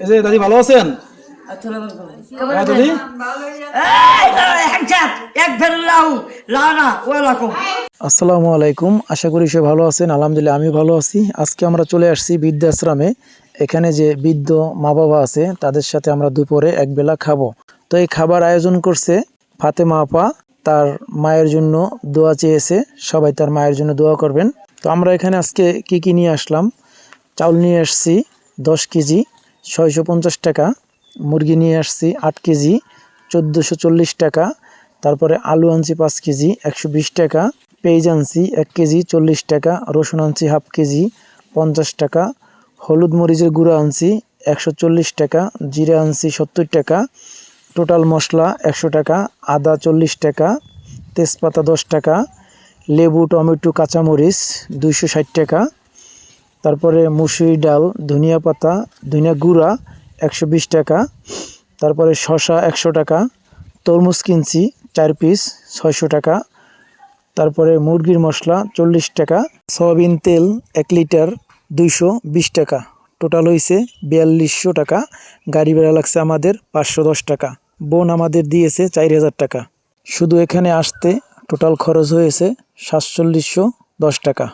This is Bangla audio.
এই যে দাদি ভালো আছেন? হ্যাঁ দাদি, আসসালামু আলাইকুম। আশা করি সে ভালো আছেন। আলহামদুলিল্লাহ আমি ভালো আছি। আজকে আমরা চলে আসছি বৃদ্ধাশ্রমে। এখানে যে বৃদ্ধ মা বাবা আছে তাদের সাথে আমরা দুপুরে একবেলা খাবো। তো এই খাবার আয়োজন করছে ফাতেমা আপা, তার মায়ের জন্য দোয়া চেয়েছে, সবাই তার মায়ের জন্য দোয়া করবেন। তো আমরা এখানে আজকে কি নিয়ে আসলাম, চাউল নিয়ে আসছি 10 কেজি 650 টাকা, মুরগি নিয়ে আসছি 8 কেজি 1440 টাকা, তারপরে আলু আনছি 5 কেজি 120 টাকা, পেঁয়াজ আনছি 1 কেজি 40 টাকা, রসুন আনছি হাফ কেজি 50 টাকা, হলুদ মরিচের গুঁড়া আনছি 140 টাকা, জিরা আনছি 70 টাকা, টোটাল মশলা 100 টাকা, আদা 40 টাকা, তেজপাতা 10 টাকা, লেবু টমেটো কাঁচামরিচ 260 টাকা, তারপরে মুসুরি ডাল, ধনিয়া পাতা, ধনিয়া গুঁড়া 120 টাকা, তারপরে শসা 100 টাকা, তরমুজ কিনছি 4 পিস 600 টাকা, তারপরে মুরগির মশলা 40 টাকা, সয়াবিন তেল 1 লিটার 220 টাকা, টোটাল হয়েছে 4200 টাকা। গাড়ি ভাড়া লাগছে আমাদের 510 টাকা। বোন আমাদের দিয়েছে 4000 টাকা। শুধু এখানে আসতে টোটাল খরচ হয়েছে 4710 টাকা।